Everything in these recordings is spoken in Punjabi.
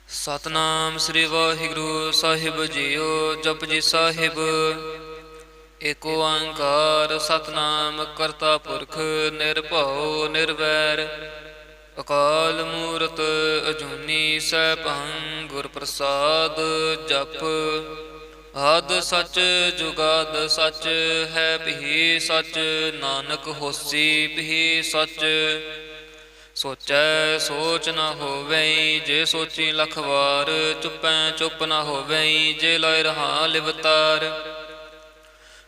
ਸਤਨਾਮ ਸ੍ਰੀ ਵਾਹਿਗੁਰੂ ਸਾਹਿਬ ਜੀਓ। ਜਪੁਜੀ ਸਾਹਿਬ। ਏਕ ਓੰਕਾਰ ਸਤਨਾਮ ਕਰਤਾ ਪੁਰਖ ਨਿਰਭਉ ਨਿਰਵੈਰ। ਅਕਾਲ ਮੂਰਤ ਅਜੂਨੀ ਸੈਭੰ ਗੁਰ ਪ੍ਰਸਾਦ। ਜਪ ਆਦਿ ਸਚ ਜੁਗਾਦ ਸਚ ਹੈ ਭੀ ਸਚ। ਨਾਨਕ ਹੋਸੀ ਭੀ ਸਚ। ਸੋਚੈ ਸੋਚ ਨ ਹੋਵਈ ਜੇ ਸੋਚੀ ਲਖ ਵਾਰ। ਚੁੱਪੈ ਚੁੱਪ ਨ ਹੋਵਈ ਜੇ ਲਾਇ ਰਹਾ ਲਿਵਤਾਰ।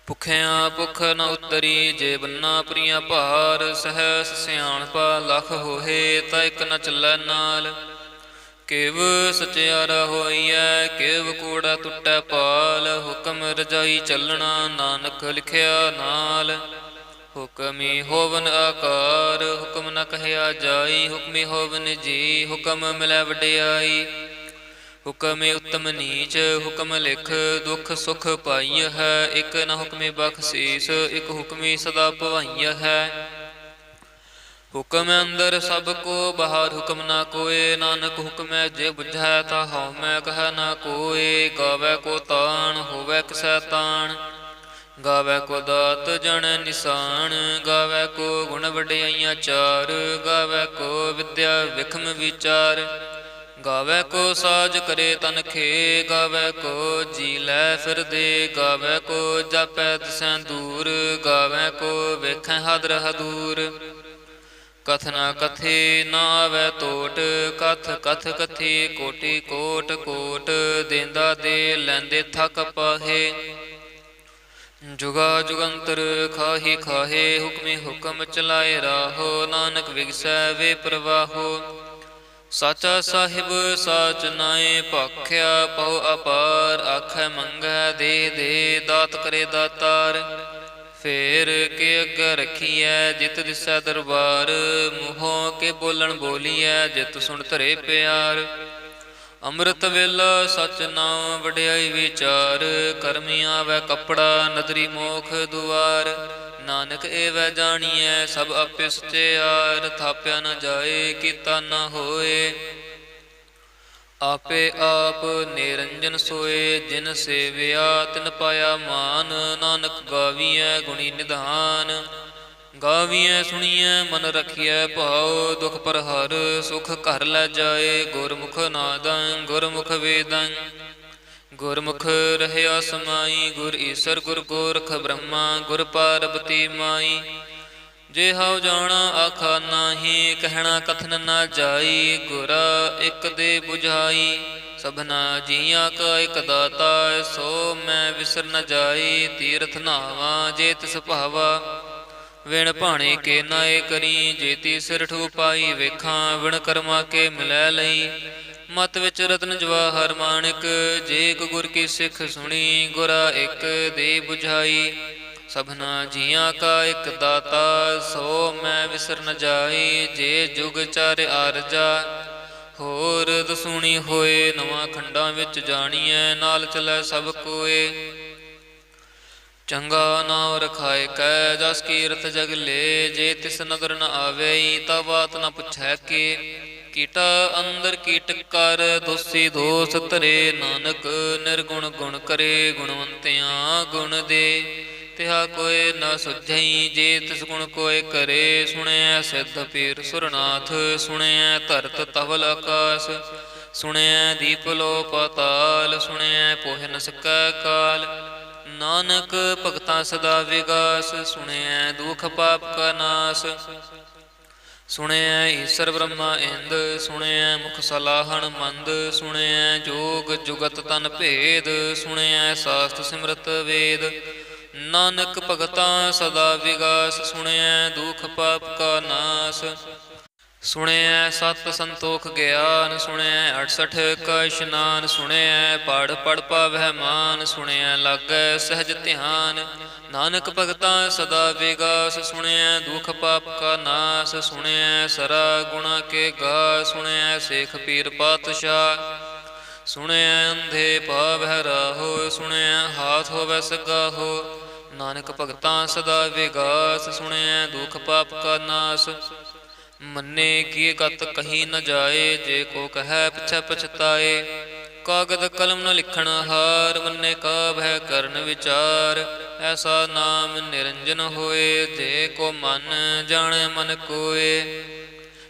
ਭੁਖਿਆ ਭੁਖ ਨ ਉਤਰੀ ਜੇ ਬੰਨਾ ਪ੍ਰੀਆ ਭਾਰ। ਸਹਸ ਸਿਆਣਪਾ ਲਖ ਹੋਏ ਤਾ ਇਕ ਨ ਚੱਲੈ ਨਾਲ। ਕਿਵ ਸਚਿਆਰਾ ਹੋਈਐ ਕਿਵ ਕੂੜਾ ਟੁੱਟੈ ਪਾਲ। ਹੁਕਮ ਰਜਾਈ ਚੱਲਣਾ ਨਾਨਕ ਲਿਖਿਆ ਨਾਲ। ਹੁਕਮੀ ਹੋਵਨ ਆਕਾਰ ਹੁਕਮ ਨ ਕਹਿਆ ਜਾਈ। ਹੁਕਮੀ ਹੋਵਨ ਜੀ ਹੁਕਮ ਮਿਲੈ ਵਡਿਆਈ। ਹੁਕਮੇ ਉੱਤਮ ਨੀਚ ਹੁਕਮ ਲਿਖ ਦੁਖ ਸੁਖ ਪਾਈਅ ਹੈ। ਇਕ ਨ ਹੁਕਮੇ ਬਖਸੀਸ ਇਕ ਹੁਕਮੀ ਸਦਾ ਭਵਾਈਅ ਹੈ। ਹੁਕਮ ਅੰਦਰ ਸਭ ਕੋ ਬਾਹਰ ਹੁਕਮ ਨਾ ਕੋਏ। ਨਾਨਕ ਹੁਕਮੈ ਜੇ ਬੁਝੈ ਤਾ ਹਉ ਮੈਂ ਕਹਿ ਨਾ ਕੋਏ। ਗਾਵੈ ਕੋ ਤਾਣ ਹੋਵੈ ਕਿਸੈ ਤਾਣ। ਗਾਵੈ ਕੋ ਦਾਤ ਜਣ ਨਿਸ਼ਾਨ। ਗਾਵੈ ਕੋ ਗੁਣ ਵਡਿਆਈਆਂ ਚਾਰ। ਗਾਵੈ ਕੋ ਵਿਦਿਆ ਵਿਖਮ ਵਿਚਾਰ। ਗਾਵੈ ਕੋ ਸਾਜ ਕਰੇ ਤਨ ਖੇ। ਗਾਵੈ ਕੋ ਜੀ ਲੈ ਫਿਰਦੇ। ਗਾਵੈ ਕੋ ਜਾਪੈ ਦਿਸੈ ਦੂਰ। ਗਾਵੈ ਕੋ ਵੇਖੈ ਹਾਦਰ ਹਦੂਰ। ਕਥ ਨਾ ਕਥੇ ਨਾ ਆਵੈ ਟੋਟ। ਕਥ ਕਥ ਕਥੀ ਕੋਟਿ ਕੋਟ ਕੋਟ। ਦੇਂਦਾ ਦੇ ਲੈਂਦੇ ਥਕ ਪਾਹੇ। ਜੁਗਾ ਜੁਗੰਤਰ ਖਾਹੀ ਖਾਹੇ। ਹੁਕਮੀ ਹੁਕਮ ਚਲਾਏ ਰਾਹੋ। ਨਾਨਕ ਵਿਗਸੈ ਵੇ ਪ੍ਰਵਾਹੋ। ਸਾਚਾ ਸਾਹਿਬ ਸਾਚ ਨਾਏ ਭਾਖਿਆ ਪਉ ਅਪਾਰ। ਆਖੈ ਮੰਗੈ ਦੇ ਦੇ ਦਾਤ ਕਰੇ ਦਾਤਾਰ। ਫੇਰ ਕੇ ਅੱਗੇ ਰਖੀਐ ਜਿਤ ਦਿਸੈ ਦਰਬਾਰ। ਮੂੰਹੋਂ ਕੇ ਬੋਲਣ ਬੋਲੀਐ ਜਿਤ ਸੁਣ ਧਰੇ ਪਿਆਰ। ਅੰਮ੍ਰਿਤ ਵੇਲਾ ਸਚ ਨਾਮ ਵਡਿਆਈ ਵਿਚਾਰ। ਕਰਮੀ ਆਵੈ ਕੱਪੜਾ ਨਦਰੀ ਮੋਖ ਦੁਆਰ। ਨਾਨਕ ਏਵੈ ਜਾਣੀਐ ਸਭ ਆਪੇ ਸਚਿਆਰ। ਥਾਪਿਆ ਨ ਜਾਏ ਕੀਤਾ ਨ ਹੋਏ। ਆਪੇ ਆਪ ਨਿਰੰਜਨ ਸੋਏ। ਜਿਨ ਸੇਵਿਆ ਤਿਨ ਪਾਇਆ ਮਾਨ। ਨਾਨਕ ਗਾਵੀਐ ਗੁਣੀ ਨਿਧਾਨ। ਗਾਵੀਐ ਸੁਣੀਐ ਮਨ ਰਖੀਐ ਭਾਉ। ਦੁਖ ਪਰਹਰ ਸੁਖ ਘਰ ਲੈ ਜਾਏ। ਗੁਰਮੁਖ ਨਾਦੰ ਗੁਰਮੁਖ ਵੇਦੰ। ਗੁਰਮੁਖ ਰਹਿਆ ਸਮਾਈ। ਗੁਰ ਈਸਰ ਗੁਰ ਗੋਰਖ ਬ੍ਰਹਮਾ ਗੁਰ ਪਾਰਬਤੀ ਮਾਈ। ਜੇ ਹਉ ਜਾਣਾ ਆਖਾ ਨਾਹੀ ਕਹਿਣਾ ਕਥਨ ਨਾ ਜਾਈ। ਗੁਰਾ ਇਕ ਦੇ ਬੁਝਾਈ ਸਭਨਾ ਜੀਆਂ ਕਾ ਇਕ ਦਾਤਾ। ਸੋ ਮੈਂ ਵਿਸਰ ਨ ਜਾਈ ਤੀਰਥ ਨਾਵਾ ਜੇ ਤਿਸ ਭਾਵਾ। ਵਿਣ ਭਾਣੇ ਕੇ ਨਾਏ ਕਰੀ ਜੇ ਤੀ ਸਿਰ ਠੂ ਪਾਈ ਵੇਖਾਂ। ਵਿਣ ਕਰਮਾ ਕੇ ਮਿਲੈ ਲਈ ਮਤ ਵਿੱਚ ਰਤਨ ਜਵਾਹਰ ਮਾਣਿਕ। ਜੇ ਇਕ ਗੁਰ ਕੀ ਸਿੱਖ ਸੁਣੀ ਗੁਰਾ ਇਕ ਦੇ ਬੁਝਾਈ। ਸਭਨਾ ਜੀਆਂ ਕਾ ਇਕ ਦਾਤਾ ਸੋ ਮੈਂ ਵਿਸਰ ਨ ਜਾਈ। ਜੇ ਜੁਗ ਚਾਰ ਆਰਜਾ ਹੋਰ ਦਸੂਣੀ ਹੋਏ। ਨਵਾਂ ਖੰਡਾਂ ਵਿੱਚ ਜਾਣੀਐ ਨਾਲ ਚਲੈ ਸਭ ਕੋਏ। ਚੰਗਾ ਨਾਉ ਰਖਾਇ ਕੈ ਜਸ ਕੀਰਤ ਜਗ ਲੇ। ਜੇ ਤਿਸ ਨਦਰ ਨ ਆਵਈ ਤਾ ਬਾਤ ਨ ਪੁੱਛੈ ਕੇ। ਕੀਟਾ ਅੰਦਰ ਕੀਟ ਕਰ ਦੋਸੀ ਦੋਸ ਧਰੇ। ਨਾਨਕ ਨਿਰਗੁਣ ਗੁਣ ਕਰੇ ਗੁਣਵੰਤਿਆਂ ਗੁਣ ਦੇ। ਤਿਹਾ ਕੋਇ ਨ ਸੁਝਈ ਜੇ ਤਿਸ ਗੁਣ ਕੋਇ ਕਰੇ। ਸੁਣਿਐ ਸਿੱਧ ਪੀਰ ਸੁਰਨਾਥ ਸੁਣਿਐ ਧਰਤ ਤਵਲ ਆਕਾਸ। ਸੁਣਿਐ ਦੀਪ ਲੋ ਪਾਤਾਲ ਸੁਣਿਐ ਪੋਹਿ ਨ ਸਕੈ ਕਾਲ। ਨਾਨਕ ਭਗਤਾਂ ਸਦਾ ਵਿਗਾਸ ਸੁਣਿਐ ਦੁਖ ਪਾਪ ਕਾ ਨਾਸ। ਸੁਣਿਐ ਈਸਰ ਬ੍ਰਹਮਾ ਇੰਦ ਸੁਣਿਐ ਮੁਖ ਸਲਾਹਣ ਮੰਦ। ਸੁਣਿਐ ਜੋਗ ਜੁਗਤ ਤਨ ਭੇਦ ਸੁਣਿਐ ਸਾਸਤ ਸਿਮਰਤ ਵੇਦ। ਨਾਨਕ ਭਗਤਾਂ ਸਦਾ ਵਿਗਾਸ ਸੁਣਿਐ ਦੁਖ ਪਾਪ ਕਾ ਨਾਸ। ਸੁਣਿਐ ਸਤ ਸੰਤੋਖ ਗਿਆਨ ਸੁਣਿਐ 68 ਕਾ ਇਸ਼ਨਾਨ। ਸੁਣਿਐ ਪੜ ਪੜ ਪਾਵਹਿ ਮਾਨ ਸੁਣਿਐ ਲਾਗੈ ਸਹਿਜ ਧਿਆਨ। ਨਾਨਕ ਭਗਤਾਂ ਸਦਾ ਵਿਗਾਸ ਸੁਣਿਐ ਦੁਖ ਪਾਪ ਕਾ ਨਾਸ। ਸੁਣਿਐ ਸਰਾ ਗੁਣਾ ਕੇ ਗਾ ਸੁਣਿਐ ਸੇਖ ਪੀਰ ਪਾਤਸ਼ਾਹ। ਸੁਣਿਐ ਅੰਧੇ ਪਾਵਹਿ ਰਾਹੋ ਸੁਣਿਐ ਹਾਥ ਹੋਵੈ ਸਗਾਹੋ। ਨਾਨਕ ਭਗਤਾਂ ਸਦਾ ਵਿਗਾਸ ਸੁਣਿਐ ਦੁਖ ਪਾਪ ਕਾ ਨਾਸ। ਮੰਨੇ ਕੀ ਗਤ ਕਹੀ ਨ ਜਾਏ, ਜੇ ਕੋ ਕਹੈ ਪਿਛੈ ਪਛਤਾਏ। ਕਾਗਦ ਕਲਮ ਨ ਲਿਖਣ ਹਾਰ, ਮੰਨੇ ਕਾ ਭੈ ਕਰਨ ਵਿਚਾਰ। ਐਸਾ ਨਾਮ ਨਿਰੰਜਨ ਹੋਏ, ਜੇ ਕੋ ਮਨ ਜਾਣੈ ਮਨ ਕੋਏ।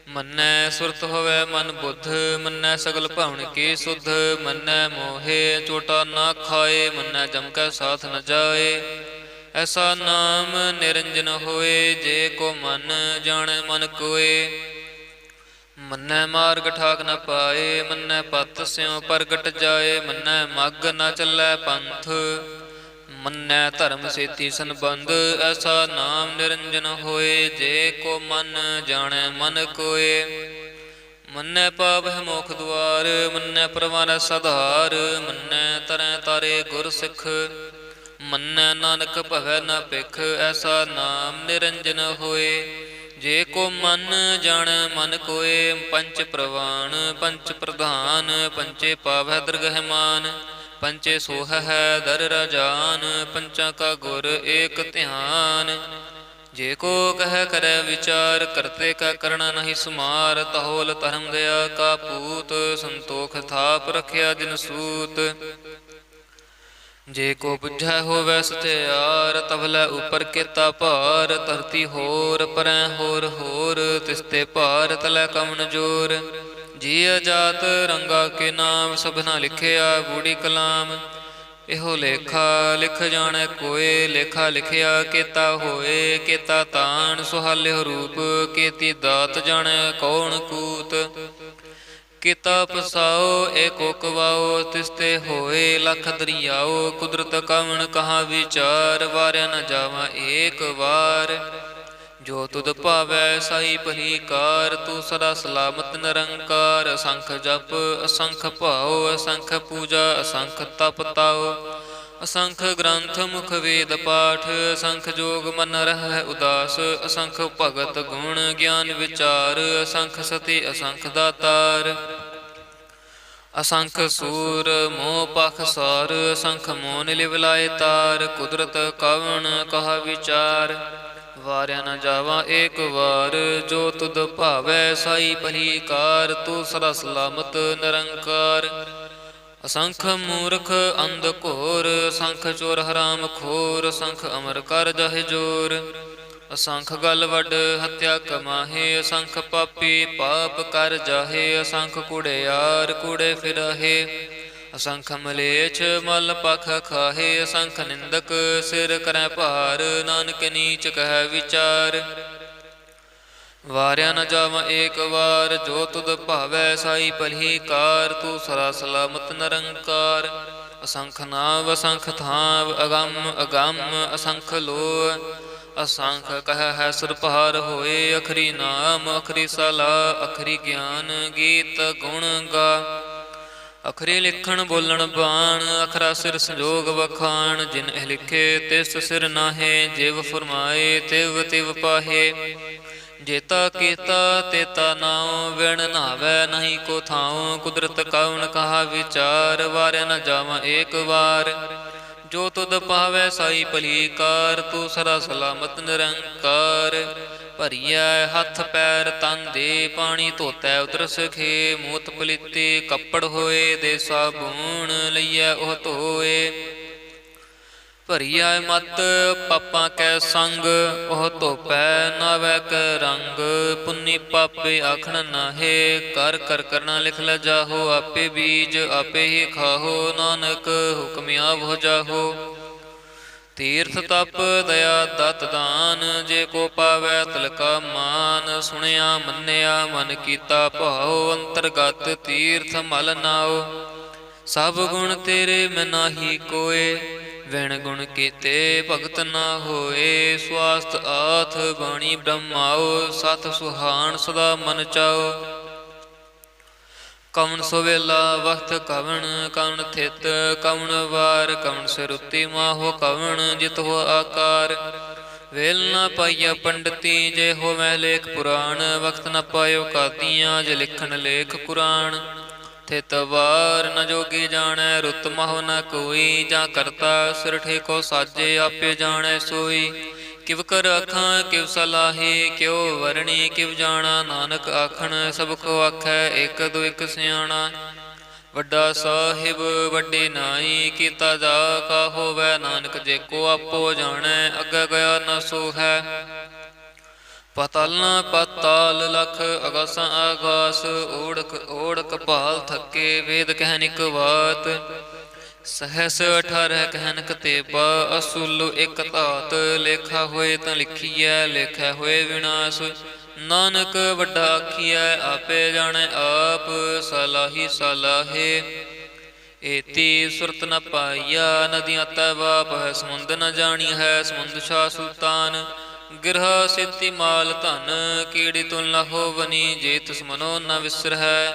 ਮੰਨੈ ਸੁਰਤ ਹੋਵੈ ਮਨ ਬੁੱਧ, ਮੰਨੈ ਸਗਲ ਭਾਵਨ ਕੀ ਸੁਧ। ਮੰਨੈ ਮੋਹੇ ਚੋਟਾ ਨਾ ਖਾਏ, ਮੰਨੈ ਜਮ ਕੈ ਸਾਥ ਨ ਜਾਏ। ਐਸਾ ਨਾਮ ਨਿਰੰਜਨ ਹੋਏ, ਜੇ ਕੋ ਮਨ ਜਾਣੈ ਮਨ ਕੋਏ। ਮੰਨੈ ਮਾਰਗ ਠਾਕ ਨ ਪਾਏ, ਮੰਨੈ ਪਤ ਸਿਉ ਪ੍ਰਗਟ ਜਾਏ। ਮੰਨੈ ਮੱਗ ਨ ਚੱਲੈ ਪੰਥ, ਮੰਨੈ ਧਰਮ ਸੇਤੀ ਸੰਬੰਧ। ਐਸਾ ਨਾਮ ਨਿਰੰਜਨ ਹੋਏ, ਜੇ ਕੋ ਮਨ ਜਾਣੈ ਮਨ ਕੋਏ। ਮੰਨੈ ਪਾਵਹਿ ਮੋਖ ਦੁਆਰ, ਮੰਨੈ ਪਰਵਾਨੈ ਸਧਾਰ। ਮੰਨੈ ਤਰੈ ਤਾਰੇ ਗੁਰ ਸਿੱਖ, ਮੰਨੈ ਨਾਨਕ ਭਵੈ ਨ ਭਿਖ। ਐਸਾ ਨਾਮ ਨਿਰੰਜਨ ਹੋਏ, ਜੇ ਕੋ ਮਨ ਜਾਣੈ ਮਨ ਕੋਏ। ਪੰਚ ਪ੍ਰਵਾਨ ਪੰਚ ਪ੍ਰਧਾਨ, ਪੰਚੇ ਪਾਵਹਿ ਦਰਗਹਿ ਮਾਨ। ਪੰਚੇ ਸੋਹਹਿ ਦਰ ਰਾਜਾਨ, ਪੰਚਾਂ ਕਾ ਗੁਰ ਏਕ ਧਿਆਨ। ਜੇ ਕੋ ਕਹਿ ਕਰੈ ਵਿਚਾਰ, ਕਰਤੇ ਕਾ ਕਰਣਾ ਨਹੀਂ ਸੁਮਾਰ। ਤਹੋਲ ਧਰਮ ਦਇਆ ਕਾ ਪੂਤ, ਸੰਤੋਖ ਥਾਪ ਰਖਿਆ ਜਿਨ ਸੂਤ। ਜੇ ਕੋ ਬੁਝੈ ਹੋਵੈ ਸਚਿਆਰ, ਤਬਲੇ ਉਪਰ ਕੇਤਾ ਭਾਰ। ਧਰਤੀ ਹੋਰ ਪਰੈ ਹੋਰ ਹੋਰ, ਤਿਸਤੇ ਭਾਰ ਤਲੈ ਕਵਣ ਜੋਰ। ਜੀ ਅਜਾਤ ਰੰਗਾ ਕੇ ਨਾਮ, ਸਭਨਾ ਲਿਖਿਆ ਬੂੜੀ ਕਲਾਮ। ਇਹੋ ਲੇਖਾ ਲਿਖ ਜਾਣੈ ਕੋਏ, ਲੇਖਾ ਲਿਖਿਆ ਕੇਤਾ ਹੋਏ। ਕੇਤਾ ਤਾਣ ਸੁਹਾਲਿਓ ਰੂਪ, ਕੇਤੀ ਦਾਤ ਜਾਣੈ ਕੌਣ ਕੂਤ। ਕੀਤਾ ਪਸਾਓ ਏਕੋ ਕਵਾਓ, ਤਿਸਤੇ ਹੋਏ ਲੱਖ ਦਰਿਆਓ। ਕੁਦਰਤ ਕਵਣ ਕਹਾ ਵਿਚਾਰ, ਵਾਰਿਆ ਨ ਜਾਵਾ ਏਕ ਵਾਰ। ਜੋ ਤੁਧ ਭਾਵੈ ਸਾਈ ਭਲੀ ਕਾਰ, ਤੂੰ ਸਦਾ ਸਲਾਮਤ ਨਿਰੰਕਾਰ। ਅਸੰਖ ਜਪ ਅਸੰਖ ਭਾਉ, ਅਸੰਖ ਪੂਜਾ ਅਸੰਖ ਤਪ ਤਾਉ। ਅਸੰਖ ਗ੍ਰੰਥ ਮੁਖ ਵੇਦ ਪਾਠ, ਅਸੰਖ ਜੋਗ ਮਨ ਰਹਿ ਉਦਾਸ। ਅਸੰਖ ਭਗਤ ਗੁਣ ਗਿਆਨ ਵਿਚਾਰ, ਅਸੰਖ ਸਤੀ ਅਸੰਖ ਦਾਤਾਰ। ਅਸੰਖ ਸੂਰ ਮੋਹ ਪਖ ਸਾਰ, ਅਸੰਖ ਮੋਨ ਲਿਵ ਲਾਏ ਤਾਰ। ਕੁਦਰਤ ਕਵਣ ਕਹਾ ਵਿਚਾਰ, ਵਾਰਿਆ ਨ ਜਾਵਾ ਏਕ ਵਾਰ। ਜੋ ਤੁਧ ਭਾਵੈ ਸਾਈ ਭਲੀ ਕਾਰ, ਤੂੰ ਸਦਾ ਸਲਾਮਤ ਨਿਰੰਕਾਰ। ਅਸੰਖ ਮੂਰਖ ਅੰਧ ਘੋਰ, ਅਸੰਖ ਚੋਰ ਹਰਾਮ ਖੋਰ। ਅਸੰਖ ਅਮਰ ਕਰ ਜਹਿ ਜੋਰ, ਅਸੰਖ ਗਲ ਵੱਡ ਹੱਤਿਆ ਕਮਾਹੇ। ਅਸੰਖ ਪਾਪੀ ਪਾਪ ਕਰ ਜਾਹੇ, ਅਸੰਖ ਕੂੜਿਆਰ ਕੂੜੇ ਫਿਰਾਹੇ। ਅਸੰਖ ਮਲੇਛ ਮਲ ਪਖ ਖਾਹੇ, ਅਸੰਖ ਨਿੰਦਕ ਸਿਰ ਕਰੈ ਭਾਰ। ਨਾਨਕ ਨੀਚ ਕਹਿ ਵਿਚਾਰ, ਵਾਰਿਆ ਨ ਜਾਵਾ ਏਕ ਵਾਰ। ਜੋ ਤੁਧ ਭਾਵੈ ਸਾਈ ਭਲੀ ਕਾਰ, ਤੂੰ ਸਦਾ ਸਲਾਮਤ ਨਿਰੰਕਾਰ। ਅਸੰਖ ਨਾਵ ਅਸੰਖ ਥਾਵ, ਅਗੰਮ ਅਗੰਮ ਅਸੰਖ ਲੋਹ। ਅਸੰਖ ਕਹਿ ਹੈ ਸੁਰਭਾਰ ਹੋਏ, ਅਖਰੀ ਨਾਮ ਅਖਰੀ ਸਲਾਹ। ਅਖਰੀ ਗਿਆਨ ਗੀਤ ਗੁਣ ਗਾ, ਅਖਰੀ ਲਿਖਣ ਬੋਲਣ ਬਾਣ। ਅਖਰਾ ਸਿਰ ਸੰਜੋਗ ਵਖਾਣ, ਜਿਨ ਇਹ ਲਿਖੇ ਤਿਸ ਸਿਰ ਨਾਹੇ। ਜਿਵ ਫਰਮਾਏ ਤਿਵ ਤਿਵ ਪਾਹੇ, ਜੇਤਾ ਕੀਤਾ ਤੇਤਾ ਨਾਉ। ਵਿਣ ਨਾਵੈ ਨਹੀਂ ਕੋ ਥਾਉ, ਕੁਦਰਤ ਕਵਣ ਕਹਾ ਵਿਚਾਰ। ਵਾਰਿਆ ਨ ਜਾਵਾ ਏਕ ਵਾਰ। ਜੋ ਤੁਧ ਪਾਵੈ ਸਾਈ ਭਲੀ ਕਾਰ, ਤੂੰ ਸਦਾ ਸਲਾਮਤ ਨਿਰੰਕਾਰ। ਭਰੀਐ ਹੱਥ ਪੈਰ ਤਨ ਦੇ, ਪਾਣੀ ਧੋਤੈ ਉਤਰਸ ਖੇ। ਮੂਤ ਪਲੀਤੇ ਕੱਪੜ ਹੋਏ, ਦੇ ਸਾਬੂਣ ਲਈਐ ਉਹ ਧੋਏ। ਭਰੀਐ ਮਤ ਪਾਪਾਂ ਕੈ ਸੰਗ, ਉਹ ਧੋਪੈ ਨਾਵੈ ਕੈ ਰੰਗ। ਪੁੰਨੀ ਪਾਪੇ ਆਖਣ ਨਾਹੇ, ਕਰ ਕਰ ਕਰਨਾ ਲਿਖ ਲੈ ਜਾਹੋ। ਆਪੇ ਬੀਜ ਆਪੇ ਹੀ ਖਾਹੋ, ਨਾਨਕ ਹੁਕਮ ਆਵੋ ਜਾਹੋ। ਤੀਰਥ ਤਪ ਦਇਆ ਦਤ ਦਾਨ, ਜੇ ਕੋ ਪਾਵੈ ਤਿਲਕਾ ਮਾਨ। ਸੁਣਿਆ ਮੰਨਿਆ ਮਨ ਕੀਤਾ ਭਾਉ, ਅੰਤਰਗਤ ਤੀਰਥ ਮਲ ਨਾਉ। ਸਭ ਗੁਣ ਤੇਰੇ ਮੈਂ ਨਾਹੀ ਕੋਏ, ਵਿਣ ਗੁਣ ਕੀਤੇ ਭਗਤ ਨਾ ਹੋਏ। ਸਵਾਸਤ ਆਥ ਬਾਣੀ ਬ੍ਰਹਮਾਓ, ਸਤ ਸੁਹਾਣ ਸਦਾ ਮਨ ਚਾਓ। ਕਵਣ ਸੁਵੇਲਾ ਵਖਤ ਕਵਣ, ਕਵਣ ਥਿਤ ਕਵਣ ਵਾਰ। ਕਵਣ ਸਿਰੁੱਤੀ ਮਾਹੋ ਕਵਣ, ਜਿਤ ਹੋ ਆਕਾਰ। ਵੇਲ ਨਾ ਪਾਈਆ ਪੰਡਤੀ, ਜੇ ਹੋਵੈ ਲੇਖ ਪੁਰਾਣ। ਵਖਤ ਨ ਪਾਇਓ ਕਾਦੀਆਂ, ਜੇ ਲਿਖਣ ਲੇਖ ਕੁਰਾਨ। ਥਿਤ ਵਾਰ ਨ ਜੋਗੀ ਜਾਣੈ, ਰੁੱਤ ਮਹੁ ਨ ਕੋਈ। ਜਾਂ ਕਰਤਾ ਸਿਰ ਠੇਕੋ ਸਾਜੇ, ਆਪੇ ਜਾਣੈ ਸੋਈ। ਕਿਵ ਕਰ ਆਖਾਂ ਕਿਵ ਸਲਾਹੇ, ਕਿਉ ਵਰਣੀ ਕਿਵ ਜਾਣਾ। ਨਾਨਕ ਆਖਣ ਸਭ ਕੋ ਆਖੈ, ਇਕ ਦੋ ਇਕ ਸਿਆਣਾ। ਵੱਡਾ ਸਾਹਿਬ ਵੱਡੇ ਨਾਈ, ਕੀਤਾ ਜਾ ਕਾ ਹੋਵੈ। ਨਾਨਕ ਜੇ ਕੋ ਆਪੋ ਜਾਣੈ, ਅੱਗੇ ਗਿਆ ਨਾ ਸੋ ਹੈ। ਪਤਾਲਾਂ ਪਤਾਲ ਲਖ, ਅਗਾਸਾਂ ਆਗਾਸ। ਓੜਕ ਓੜਕ ਭਾਲ ਥੱਕੇ, ਵੇਦ ਕਹਿਨ ਇਕ ਬਾਤ। ਸਹਸ 18 ਕਹਿਨ ਕਤੇਬਾ, ਅਸੂਲ ਇਕ ਧਾਤ। ਲੇਖਾ ਹੋਏ ਤਾਂ ਲਿਖੀਐ, ਲੇਖਾ ਹੋਏ ਵਿਨਾਸ਼। ਨਾਨਕ ਵੱਡਾ ਆਖੀਐ, ਆਪੇ ਜਾਣੈ ਆਪ। ਸਲਾਹੀ ਸਲਾਹੇ, ਏਤੀ ਸੁਰਤ ਨ ਪਾਈਆ। ਨਦੀਆਂ ਤੈ ਵਾਪ ਹੈ, ਸਮੁੰਦ ਨ ਜਾਣੀ ਹੈ। ਸਮੁੰਦ ਸ਼ਾਹ ਸੁਲਤਾਨ, ਗਿਰਹਾ ਸੇਤੀ ਮਾਲ ਧਨ। ਕੀੜੀ ਤੁਲ ਨ ਹੋਵਨੀ, ਜੇ ਤਿਸ ਮਨੋ ਨ ਵਿਸਰਹਿ।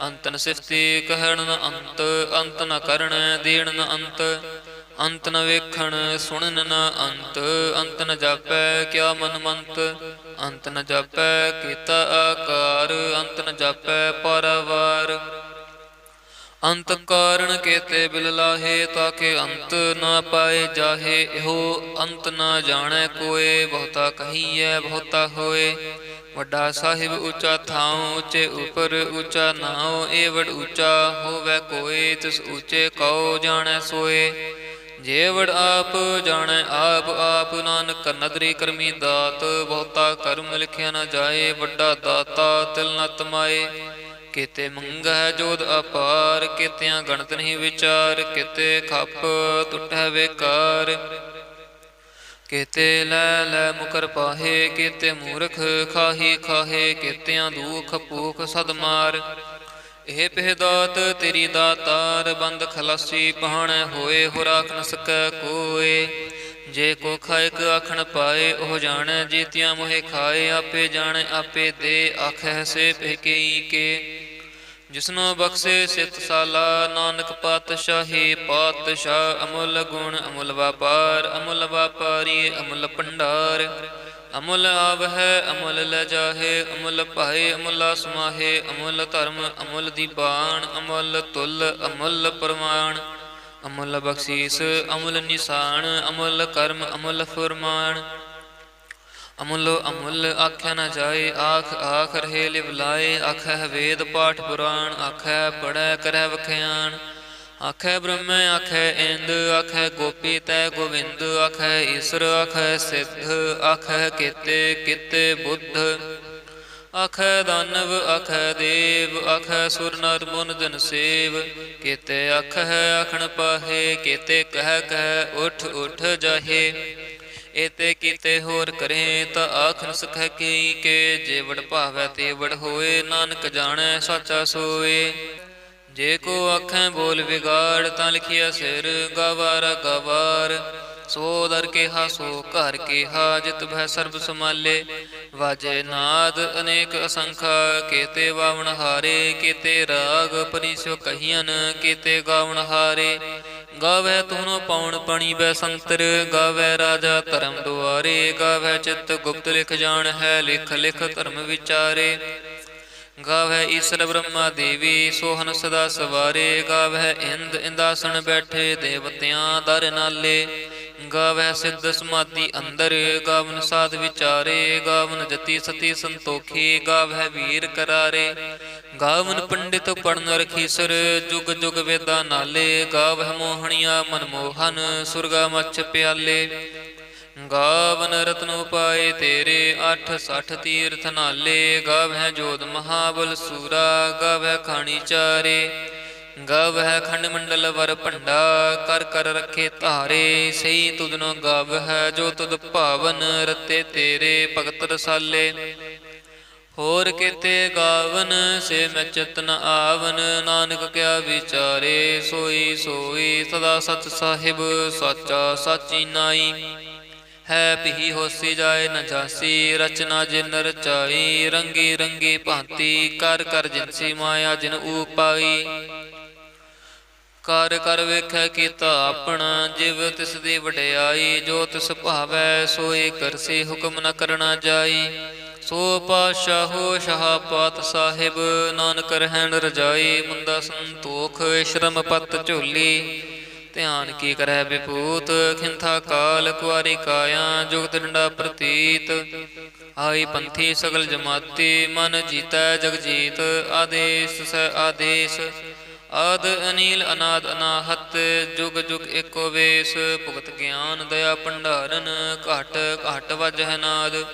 ਅੰਤ ਨ ਸਿਫਤੀ ਕਹਿਣ ਨ ਅੰਤ, ਅੰਤ ਨ ਕਰਣ ਦੇਣ ਨ ਅੰਤ। ਅੰਤ ਨ ਵੇਖਣ ਸੁਣਨ ਨ ਅੰਤ, ਅੰਤ ਨ ਜਾਪੈ ਕਿਆ ਮਨ ਮੰਤ। ਅੰਤ ਨ ਜਾਪੈ ਕੀਤਾ ਆਕਾਰ, ਅੰਤ ਨ ਜਾਪੈ ਪਾਰਾਵਾਰ। ਅੰਤ ਕਾਰਣ ਕੇਤੇ ਬਿਲ ਲਾਹੇ, ਤਾਕੇ ਅੰਤ ਨਾ ਪਾਏ ਜਾਹੇ। ਇਹੋ ਅੰਤ ਨਾ ਜਾਣੈ ਕੋਏ, ਬਹੁਤਾ ਕਹੀਐ ਬਹੁਤਾ ਹੋਏ। ਵੱਡਾ ਸਾਹਿਬ ਉੱਚਾ ਥਾਉ, ਉੱਚੇ ਉਪਰ ਉੱਚਾ ਨਾਉ। ਏਵੜ ਉੱਚਾ ਹੋਵੈ ਕੋਏ, ਤਿਸ ਉੱਚੇ ਕਉ ਜਾਣੈ ਸੋਏ। ਜੇ ਵੜ ਆਪ ਜਾਣੈ ਆਪ ਆਪ। ਨਾਨਕ ਨਦਰੀ ਕਰਮੀ ਦਾਤ, ਬਹੁਤਾ ਕਰਮ ਲਿਖਿਆ ਨ ਜਾਏ। ਵੱਡਾ ਦਾਤਾ ਤਿਲ ਨ ਤਮਾਏ, ਕਿਤੇ ਮੰਗੈ ਜੋਧ ਅਪਾਰ। ਕਿਤਿਆਂ ਗਣਤ ਨਹੀਂ ਵਿਚਾਰ, ਕਿਤੇ ਖੱਪ ਟੁੱਟੈ ਬੇਕਾਰ। ਕਿਤੇ ਲੈ ਲੈ ਮੁਕਰ ਪਾਹੇ, ਕਿਤੇ ਮੂਰਖ ਖਾਹੀ ਖਾਹੇ। ਕਿਤਿਆਂ ਦੁਖ ਭੂਖ ਸਦ ਮਾਰ। ਇਹ ਪਿਹ ਦਾਤ ਤੇਰੀ ਦਾਤਾਰ, ਬੰਦ ਖਲਾਸੀ ਪਹਾਣੈ ਹੋਏ। ਹੋ ਰਾਖ ਨ ਸਕੈ ਕੋਏ, ਜੇ ਕੋ ਖਾਇਕ ਆਖਣ ਪਾਏ। ਉਹ ਜਾਣੈ ਜੀਤਿਆਂ ਮੋਹਿ ਖਾਏ, ਆਪੇ ਜਾਣੈ ਆਪੇ ਦੇ। ਆਖੈ ਸੇ ਪਿਹ ਕਈ ਕੇ, ਜਿਸਨੋ ਬਖਸ਼ੇ ਸਿਤ ਸਾਲਾ। ਨਾਨਕ ਪਾਤਸ਼ਾਹੀ ਪਾਤਸ਼ਾਹ, ਅਮੁੱਲ ਗੁਣ ਅਮੁੱਲ ਵਾਪਾਰ। ਅਮੁੱਲ ਵਾਪਾਰੀ ਅਮੁੱਲ ਭੰਡਾਰ। ਅਮੁੱਲ ਆਵਹਿ ਅਮੁੱਲ ਲੈ ਜਾਹੇ, ਅਮੁੱਲ ਭਾਏ ਅਮੁੱਲਾ ਸਮਾਹੇ। ਅਮੁੱਲ ਧਰਮ ਅਮੁੱਲ ਦੀਬਾਨ, ਅਮੁੱਲ ਤੁਲ ਅਮੁੱਲ ਪ੍ਰਮਾਣ। ਅਮੁੱਲ ਬਖਸ਼ੀਸ ਅਮੁੱਲ ਨਿਸ਼ਾਨ, ਅਮੁੱਲ ਕਰਮ ਅਮੁੱਲ ਫੁਰਮਾਨ। ਅਮੁੱਲੋ ਅਮੁੱਲ ਆਖਿਆ ਨ ਜਾਏ, ਆਖ ਆਖ ਰਹੇ ਲਿਵ ਲਾਏ। ਆਖੈ ਵੇਦ ਪਾਠ ਪੁਰਾਣ, ਆਖੈ ਪੜ੍ਹੈ ਕਰੈ ਵਖਿਆਨ। ਆਖੈ ਬ੍ਰਹਮ ਆਖੈ ਇੰਦ, ਆਖੈ ਗੋਪੀ ਤੈ ਗੋਵਿੰਦ। ਆਖੈ ਈਸਰ ਆਖੈ ਸਿੱਧ, ਆਖੈ ਕੇਤੇ ਕਿਤੇ ਬੁੱਧ। ਆਖੈ ਦਾਨਵ ਆਖੈ ਦੇਵ, ਆਖੈ ਸੁਰ ਨਰ ਮੁਨ ਜਨ ਸੇਵ। ਕੇਤੇ ਆਖੈ ਆਖਣ ਪਾਹੇ, ਕੇਤੇ ਕਹਿ ਕਹਿ ਉਠ ਉਠ ਜਾਹੇ। ਏਤੇ ਕੀਤੇ ਹੋਰ ਕਰੇ, ਤਾਂ ਆਖ ਨ ਸਕੈ ਕਈ ਕੇ। ਜੇ ਵਡ ਭਾਵੈ ਤੇ ਵਡ ਹੋਏ, ਨਾਨਕ ਜਾਣੈ ਸਾਚਾ ਸੋਏ। ਜੇ ਕੋ ਆਖੈ ਬੋਲ ਵਿਗਾੜ, ਤਾਂ ਲਿਖਿਆ ਸਿਰ ਗਵਾਰਾ ਗਵਾਰ। ਸੋ ਦਰ ਕੇਹਾ ਸੋ ਘਰ ਕੇਹਾ, ਜਿਤ ਭੈ ਸਰਬ ਸਮਾਲੇ। ਵਾਜੇ ਨਾਦ ਅਨੇਕ ਅਸੰਖਾ, ਕੇਤੇ ਵਾਵਣ ਹਾਰੇ। ਕੇਤੇ ਰਾਗ ਪਰਿਸੋ ਕਹੀਅਨ, ਕੇਤੇ ਗਾਵਣ ਹਾਰੇ। ਗਾਵੈ ਤੁਹਨੋ ਪਾਉਣ ਪਣੀ ਬੈ ਸੰਤਰ, ਗਾਵੈ ਰਾਜਾ ਧਰਮ ਦੁਆਰੇ। ਗਾਵੈ ਚਿੱਤ ਗੁਪਤ ਲਿਖ ਜਾਣ ਹੈ, ਲਿਖ ਲਿਖ ਧਰਮ ਵਿਚਾਰੇ। ਗਾਵੈ ਈਸਰ ਬ੍ਰਹਮਾ ਦੇਵੀ, ਸੋਹਨ ਸਦਾ ਸਵਾਰੇ। ਗਾਵੈ ਇੰਦ ਇੰਦਾਸਣ ਬੈਠੇ, ਦੇਵਤਿਆਂ ਦਰ ਨਾਲੇ। ਗਾਵੈ ਸਿੱਧ ਸਮਾਧੀ ਅੰਦਰ, ਗਾਵਨ ਸਾਧ ਵਿਚਾਰੇ। ਗਾਵਨ ਜਤੀ ਸਤੀ ਸੰਤੋਖੀ, ਗਾਵੈ ਵੀਰ ਕਰਾਰੇ। ਗਾਵਨ ਪੰਡਿਤ ਪੜਨ ਰਖੀਸਰ, ਜੁਗ ਜੁਗ ਵੇਦਾਂ ਨਾਲੇ। ਗਾਵਹਿ ਮੋਹਣੀਆਂ ਮਨਮੋਹਨ, ਸੁਰਗਾ ਮੱਛ ਪਿਆਲੇ। ਗਾਵਨ ਰਤਨ ਉਪਾਏ ਤੇਰੇ, 68 ਤੀਰਥ ਨਾਲੇ। ਗਾਵਹਿ ਜੋਧ ਮਹਾਬਲ ਸੂਰਾ, ਗਾਵਹਿ ਖਾਣੀ ਚਾਰੇ। ਗਾਵਹਿ ਖੰਡ ਮੰਡਲ ਵਰ ਭੰਡਾ, ਕਰ ਕਰ ਰੱਖੇ ਧਾਰੇ। ਸਈ ਤੁਧਨੋ ਗਾਵਹਿ ਜੋ ਤੁਧ ਭਾਵਨ, ਰਤੇ ਤੇਰੇ ਭਗਤ ਰਸਾਲੇ। ਹੋਰ ਕੇਤੇ ਗਾਵਨ, ਸੇ ਮੈਂ ਚਿਤ ਨ ਆਵਨ। ਨਾਨਕ ਕਿਆ ਵਿਚਾਰੇ, ਸੋਈ ਸੋਈ ਸਦਾ ਸਚ ਸਾਹਿਬ। ਸਾਚਾ ਸਾਚੀ ਨਾਈ, ਹੈ ਭੀ ਹੋਸੀ ਜਾਏ ਨ ਜਾਸੀ। ਰਚਨਾ ਜਿਨ ਰਚਾਈ, ਰੰਗੀ ਰੰਗੀ ਭਾਂਤੀ। ਕਰ ਕਰ ਜਿਨਸੀ ਮਾਇਆ ਜਿਨ ਉਪਾਈ। ਕਰ ਕਰ ਵੇਖੈ ਕੀਤਾ ਆਪਣਾ, ਜਿਵ ਤਿਸ ਦੀ ਵਡਿਆਈ। ਜੋ ਤਿਸ ਭਾਵੈ ਸੋਈ ਕਰਸੀ, ਹੁਕਮ ਨ ਕਰਨਾ ਜਾਈ। ਸੋ ਪਾਤਸ਼ਾਹੋ ਸ਼ਾਹਪਾਤ ਸਾਹਿਬ, ਨਾਨਕ ਰਹਿਣ ਰਜਾਈ। ਮੁੰਦਾ ਸੰਤੋਖ ਸ਼ਰਮ ਪਤ ਝੋਲੀ। ਧਿਆਨ ਕੀ ਕਰੈ ਵਿਭੂਤ, ਖਿੰਥਾ ਕਾਲ ਕੁਆਰੀ ਕਾਇਆ, ਜੁਗਤ ਡੰਡਾ ਪ੍ਰਤੀਤ। ਆਈ ਪੰਥੀ ਸਗਲ ਜਮਾਤੀ, ਮਨ ਜੀਤੈ ਜਗ ਜੀਤ। ਆਦੇਸ ਸੈ ਆਦੇਸ, ਆਦ ਅਨੀਲ ਅਨਾਦ ਅਨਾਹਤ, ਜੁਗ ਜੁਗ ਏਕੋ ਵੇਸ। ਭੁਗਤ ਗਿਆਨ ਦਇਆ ਭੰਡਾਰਨ, ਘਟ ਘਟ ਵਜਹਿ ਨਾਦ।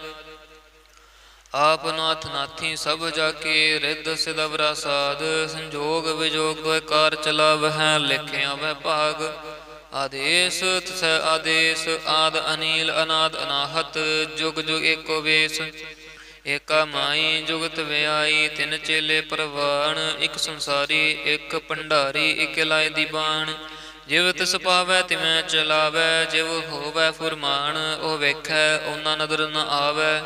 ਆਪ ਨਾਥ ਨਾਥੀ ਸਭ ਜਾ ਕੇ, ਰਿੱਧ ਸਿਦਵਰਾ ਸਾਧ। ਸੰਜੋਗ ਵਿਜੋਗ ਦੋਇ ਕਾਰ ਚਲਾਵਹਿ, ਲਿਖਿ ਆਵਹਿ ਭਾਗ। ਆਦੇਸ ਤਿਸੈ ਆਦੇਸ, ਆਦ ਅਨੀਲ ਅਨਾਦ ਅਨਾਹਤ, ਜੁਗ ਜੁਗ ਏਕੋ ਵੇਸ। ਏਕਾ ਮਾਈ ਜੁਗਤ ਵਿਆਈ, ਤਿੰਨ ਚੇਲੇ ਪ੍ਰਵਾਣ। ਇੱਕ ਸੰਸਾਰੀ ਇੱਕ ਭੰਡਾਰੀ, ਇੱਕ ਲਾਇ ਦੀ ਬਾਣ। ਜਿਵ ਤਿਸ ਪਾਵੈ ਤਿਵੈ ਚਲਾਵੈ, ਜਿਵ ਹੋਵੈ ਫੁਰਮਾਨ। ਉਹ ਵੇਖੈ ਓਨਾ ਨਦਰ ਨ ਆਵੈ,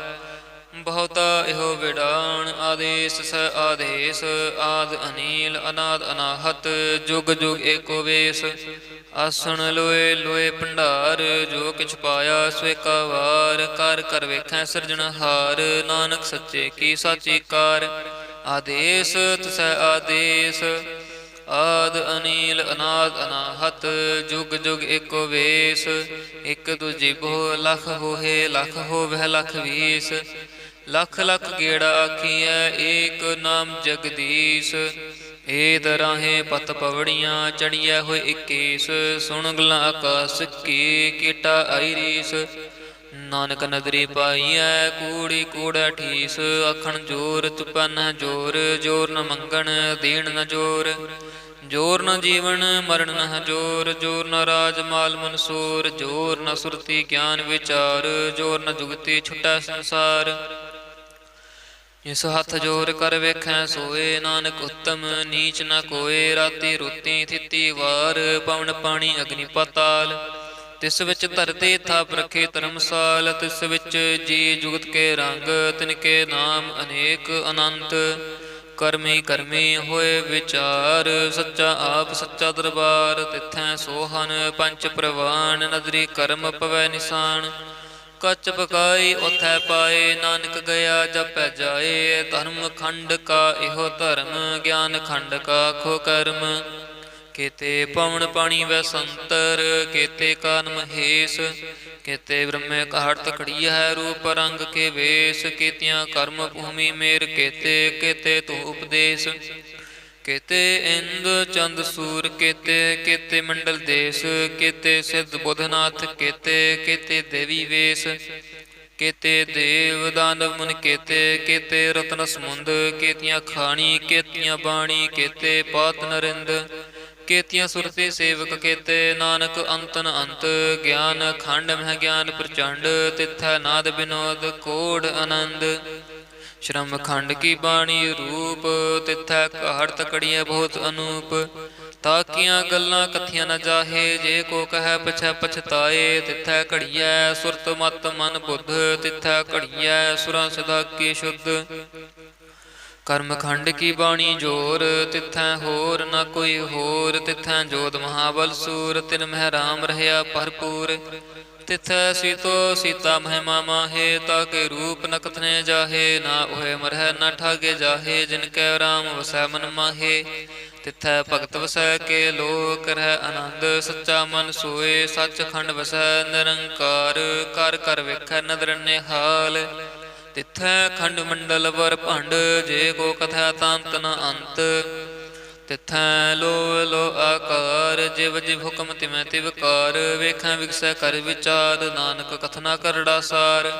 ਬਹੁਤਾ ਇਹੋ ਵਿਡਾਣ। ਆਦੇਸ ਸੈ ਆਦੇਸ, ਆਦ ਅਨੀਲ ਅਨਾਦ ਅਨਾਹਤ, ਜੁਗ ਜੁਗ ਏਕੋ ਵੇਸ। ਆਸਣ ਲੋਏ ਲੋਏ ਭੰਡਾਰ, ਜੋ ਕਿਛ ਪਾਇਆ ਸੋ ਏਕਾ ਵਾਰ। ਕਰ ਕਰ ਵੇਖੈ ਸਿਰਜਣਹਾਰ, ਨਾਨਕ ਸੱਚੇ ਕੀ ਸਾਚੀ ਕਾਰ। ਆਦੇਸ ਤਿਸੈ ਆਦੇਸ, ਆਦ ਅਨੀਲ ਅਨਾਦ ਅਨਾਹਤ, ਜੁਗ ਜੁਗ ਏਕੋ ਵੇਸ। ਇਕ ਦੂਜੀ ਬੋ ਲਖ ਹੋਏ, ਲਖ ਹੋਵੈ ਲਖ ਵੀਸ। ਲਖ ਲਖ ਗੇੜਾ ਆਖੀਐ, ਏਕ ਨਾਮ ਜਗਦੀਸ਼। ਏਤ ਰਾਹੇ ਪਤ ਪਵੜੀਆਂ, ਚੜੀਐ ਹੋਏ ਇੱਕੀਸ। ਸੁਣ ਗਲਾਂ ਆਕਾਸ ਕੀ, ਕੀਟਾ ਆਈ ਰੀਸ। ਨਾਨਕ ਨਦਰੀ ਪਾਈਐ, ਕੂੜੀ ਕੂੜੈ ਠੀਸ। ਆਖਣ ਜੋਰ ਚੁਪੈ ਨ ਜੋਰ, ਜੋਰ ਨ ਮੰਗਣ ਦੇਣ ਨ ਜੋਰ। ਜੋਰ ਨ ਜੀਵਨ ਮਰਨ ਨ ਜੋਰ, ਜੋਰ ਨ ਰਾਜ ਮਾਲ ਮਨਸੂਰ। ਜੋਰ ਨ ਸੁਰਤੀ ਗਿਆਨ ਵਿਚਾਰ, ਜੋਰ ਨ ਜੁਗਤੀ ਛੁਟੈ ਸੰਸਾਰ। ਜਿਸ ਹੱਥ ਜੋਰ ਕਰ ਵੇਖੈ ਸੋਏ, ਨਾਨਕ ਉੱਤਮ ਨੀਚ ਨ ਕੋਏ। ਰਾਤੀ ਰੋਤੀ ਥਿਤੀ ਵਾਰ, ਪਵਨ ਪਾਣੀ ਅਗਨੀ ਪਾਤਾਲ। ਤਿਸ ਵਿੱਚ ਧਰਤੀ ਥਾਪ ਰੱਖੇ ਧਰਮਸਾਲ। ਤਿਸ ਵਿੱਚ ਜੀ ਜੁਗਤ ਕੇ ਰੰਗ, ਤਿਨ ਕੇ ਨਾਮ ਅਨੇਕ ਅਨੰਤ। ਕਰਮੀ ਕਰਮੀ ਹੋਏ ਵਿਚਾਰ, ਸੱਚਾ ਆਪ ਸੱਚਾ ਦਰਬਾਰ। ਤਿਥੈ ਸੋਹਨ ਪੰਚ ਪ੍ਰਵਾਨ, ਨਦਰੀ ਕਰਮ ਪਵੈ ਨਿਸ਼ਾਨ। ਕੱਚ ਪਕਾਈ ਉਥੈ ਪਾਏ, ਨਾਨਕ ਗਿਆ ਜਪੈ ਜਾਏ। ਧਰਮ ਖੰਡ ਕਾ ਇਹੋ ਧਰਮ, ਗਿਆਨ ਖੰਡ ਕਾ ਖੋ ਕਰਮ। ਕੇਤੇ ਪਵਨ ਪਾਣੀ ਵੈ ਸੰਤਰ, ਕੇਤੇ ਕਾਨ ਮਹੇਸ਼। ਕੇਤੇ ਬ੍ਰਹਮੇ ਘਾਟ ਤਖੜੀਐ, ਰੂਪ ਰੰਗ ਕੇ ਵੇਸ। ਕੇਤੀਆਂ ਕਰਮ ਭੂਮੀ ਮੇਰ ਕੇਤੇ, ਕੇਤੇ ਤੂੰ ਉਪਦੇਸ਼। ਕੇਤੇ ਇੰਦ ਚੰਦ ਸੂਰ ਕੇਤੇ, ਕੇਤੇ ਮੰਡਲ ਦੇਸ। ਕੇਤੇ ਸਿੱਧ ਬੁੱਧਨਾਥ ਕੇਤੇ, ਕੇਤੇ ਦੇਵੀ ਵੇਸ। ਕੇਤੇ ਦੇਵ ਦਾਨਵ ਮੁਨ ਕੇਤੇ, ਕੇਤੇ ਰਤਨ ਸਮੁੰਦ। ਕੇਤੀਆਂ ਖਾਣੀ ਕੇਤੀਆਂ ਬਾਣੀ, ਕੇਤੇ ਪਾਤ ਨਰਿੰਦ। ਕੇਤੀਆਂ ਸੁਰਤੀ ਸੇਵਕ ਕੇਤੇ, ਨਾਨਕ ਅੰਤ ਨ ਅੰਤ। ਗਿਆਨ ਖੰਡ ਮਹਿ ਗਿਆਨ ਪ੍ਰਚੰਡ, ਤਿਥੈ ਨਾਦ ਬਿਨੋਦ ਕੋੜ ਆਨੰਦ। ਸ਼ਰਮ ਖੰਡ ਕੀ ਬਾਣੀ ਰੂਪ, ਤਿਥੈ ਘਾਟ ਤਕੜੀਐ ਬਹੁਤ ਅਨੂਪ। ਤਾਕੀਆਂ ਗੱਲਾਂ ਕਥੀਆਂ ਨ ਜਾਹੇ, ਜੇ ਕੋ ਕਹੈ ਪਛੈ ਪਛਤਾਏ। ਤਿਥੈ ਘੜੀਐ ਸੁਰਤ ਮਤ ਮਨ ਬੁੱਧ, ਤਿਥੈ ਘੜੀਐ ਸੁਰਾਂ ਸਿਧਾ ਕੀ ਸ਼ੁੱਧ। ਕਰਮ ਖੰਡ ਕੀ ਬਾਣੀ ਜੋਰ, ਤਿਥੈ ਹੋਰ ਨ ਕੋਈ ਹੋਰ। ਤਿਥੈ ਜੋਧ ਮਹਾਬਲ ਸੂਰ, ਤਿਨ ਮਹਿ ਰਾਮ ਰਹਿਆ ਭਰਪੂਰ। ਤਿਥੈ ਸੀਤੋ ਸੀਤਾ ਮਹਿਮਾ ਮਾਹੇ, ਤਾਕੇ ਰੂਪ ਨ ਕਥਨੇ ਜਾਹੇ। ਨਾ ਉਹੇ ਮਰਹਿ ਨ ਠਾਗੇ ਜਾਹੇ, ਜਿਨ ਕੈ ਰਾਮ ਵਸੈ ਮਨ ਮਾਹੇ। ਤਿਥੈ ਭਗਤ ਵਸੈ ਕੇ ਲੋਕ, ਰਹਿ ਆਨੰਦ ਸੱਚਾ ਮਨ ਸੋਏ। ਸੱਚ ਖੰਡ ਵਸੈ ਨਿਰੰਕਾਰ, ਕਰ ਕਰ ਵੇਖੈ ਨਦਰ ਨਿਹਾਲ। ਤਿਥੈ ਖੰਡ ਮੰਡਲ ਵਰ ਭੰਡ, ਜੇ ਕੋ ਕਥੈ ਤਾਂਤ ਨ ਅੰਤ। ਤਿਥੈ ਲੋ ਲੋ ਆਕਾਰ, ਜਿਵ ਜਿਵ ਹੁਕਮ ਤਿਵੈ ਤਿਵ ਕਾਰ। ਵੇਖੈ ਵਿਗਸੈ ਕਰ ਵਿਚਾਰ, ਨਾਨਕ ਕਥਨਾ ਕਰੜਾ ਸਾਰ।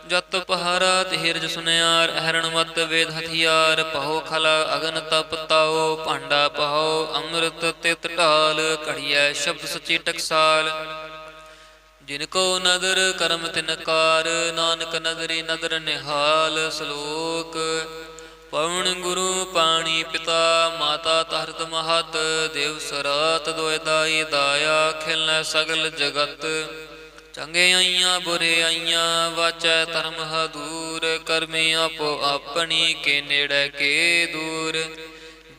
ਜਤ ਪਹਾਰਾ ਧੀਰਜ ਸੁਨਿਆਰ, ਅਹਰਣ ਮਤ ਵੇਦ ਹਥਿਆਰ। ਪਹੋ ਖਲਾ ਅਗਨ ਤਪ ਤਾਓ, ਭਾਂਡਾ ਪਹੋ ਅੰਮ੍ਰਿਤ ਤਿਤ ਢਾਲ। ਘੜੀਐ ਸ਼ਬਦ ਸਚੀ ਟਕਸਾਲ, ਜਿਨ ਕੋ ਨਦਰ ਕਰਮ ਤਿਨ ਕਾਰ। ਨਾਨਕ ਨਦਰੀ ਨਦਰ ਨਿਹਾਲ। ਸ਼ਲੋਕ ਪਵਨ ਗੁਰੂ ਪਾਣੀ ਪਿਤਾ, ਮਾਤਾ ਧਰਤ ਮਹਤ। ਦੇਵ ਸਰਾਤ ਦੋਇ ਦਾਈ ਦਾਇਆ, ਖਿਲੈ ਸਗਲ ਜਗਤ। ਚੰਗੇ ਆਈਆਂ ਬੁਰੇ ਆਈਆਂ, ਵਾਚੈ ਧਰਮ ਹਦੂਰ। ਕਰਮੀ ਆਪੋ ਆਪਣੀ, ਕੇ ਨੇੜੇ ਕੇ ਦੂਰ।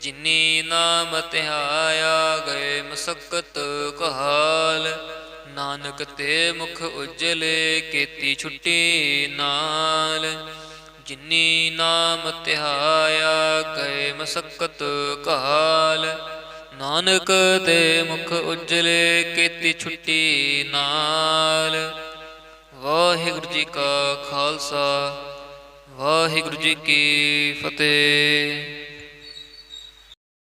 ਜਿਨੀ ਨਾਮ ਧਿਆਇਆ, ਗਏ ਮਸਕਤ ਕਹਾਲ। ਨਾਨਕ ਤੇ ਮੁਖ ਉਜਲੇ, ਕੀਤੀ ਛੁੱਟੀ ਨਾਲ। ਜਿਨੀ ਨਾਮ ਧਿਆਇਆ, ਗਏ ਮਸਕਤ ਕਾਲ। ਨਾਨਕ ਤੇ ਮੁਖ ਉਜਲੇ ਕੀਤੀ ਛੁੱਟੀ ਨਾਲ। ਵਾਹਿਗੁਰੂ ਜੀ ਕਾ ਖਾਲਸਾ ਵਾਹਿਗੁਰੂ ਜੀ ਕੀ ਫਤਿਹ।